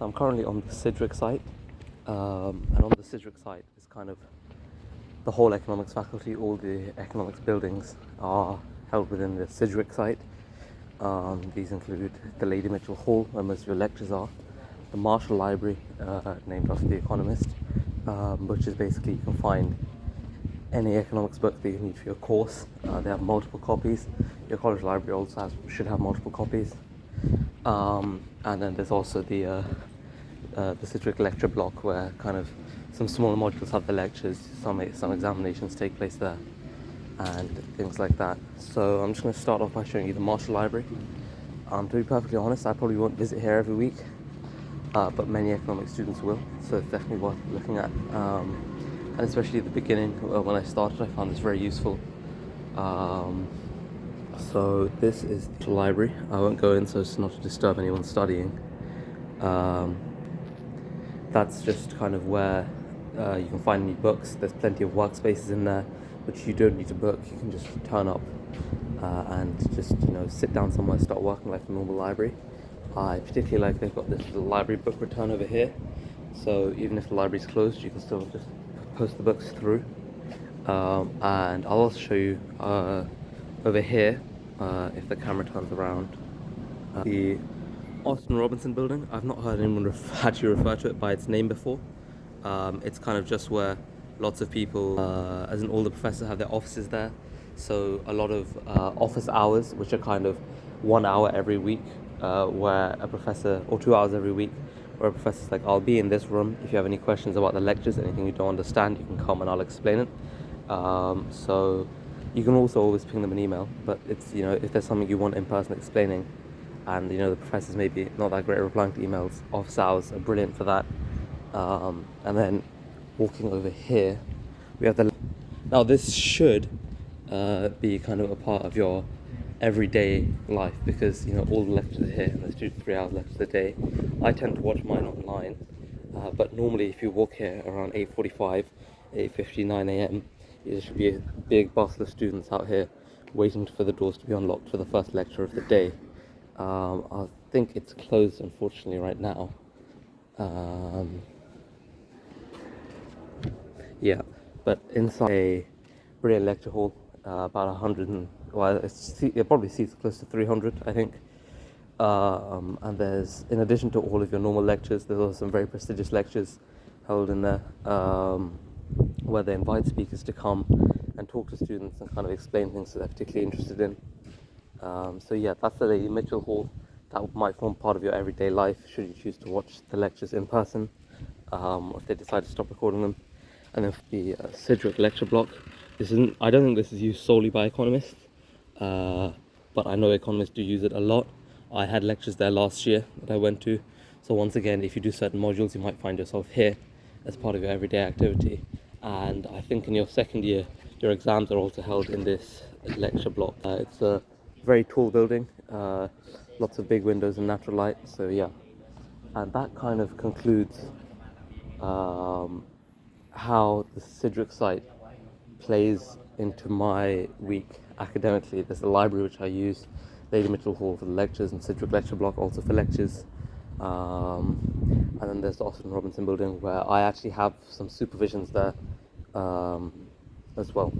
So I'm currently on the Sigdwick site, and on the Sigdwick site is kind of the whole economics faculty. All the economics buildings are held within the Sigdwick site. These include the Lady Mitchell Hall, where most of your lectures are, the Marshall Library, named after the economist, which is basically you can find any economics book that you need for your course. They have multiple copies. Your college library also should have multiple copies. And then there's also the Sigdwick lecture block, where kind of some smaller modules have the lectures, some examinations take place there, and things like that. So I'm just going to start off by showing you the Marshall Library. To be perfectly honest, I probably won't visit here every week, but many economics students will, so it's definitely worth looking at. And especially at the beginning, when I started, I found this very useful. So this is the library. I won't go in so as not to disturb anyone studying. That's just kind of where you can find any books. There's plenty of workspaces in there, which you don't need to book. You can just turn up and just sit down somewhere, start working like a normal library. I particularly like they've got this little library book return over here. So even if the library's closed, you can still just post the books through. And I'll also show you over here, if the camera turns around, the Austin Robinson building. I've not heard anyone actually refer to it by its name before. It's kind of just where lots of people, as in all the professors, have their offices there. So a lot of office hours, which are kind of 1 hour every week, where a professor, or 2 hours every week, where a professor's like, I'll be in this room. If you have any questions about the lectures, anything you don't understand, you can come and I'll explain it. So you can also always ping them an email, but it's, if there's something you want in person explaining, and the professors maybe not that great at replying to emails, office hours are brilliant for that. And then walking over here, we have now this should be kind of a part of your everyday life, because all the lectures are here, and there's 2 to 3 hours lectures a day. I tend to watch mine online, but normally if you walk here around 8:45, 8:59 a.m, there should be a big bustle of students out here waiting for the doors to be unlocked for the first lecture of the day. I think it's closed, unfortunately, right now. Yeah, but inside a brilliant lecture hall, about 100 it probably seats close to 300, I think. And there's, in addition to all of your normal lectures, there's also some very prestigious lectures held in there, where they invite speakers to come and talk to students and kind of explain things that they're particularly interested in. So yeah, that's the Lady Mitchell Hall. That might form part of your everyday life, should you choose to watch the lectures in person, or if they decide to stop recording them. And then for the Sigdwick lecture block, I don't think this is used solely by economists, but I know economists do use it a lot. I had lectures there last year that I went to. So once again, if you do certain modules, you might find yourself here as part of your everyday activity. And I think in your second year, your exams are also held in this lecture block. It's a very tall building, lots of big windows and natural light. So yeah, and that kind of concludes how the Sigdwick site plays into my week academically. There's the library, which I use, Lady Mitchell Hall for the lectures, and Sigdwick lecture block also for lectures. And then there's the Austin Robinson building, where I actually have some supervisions there as well.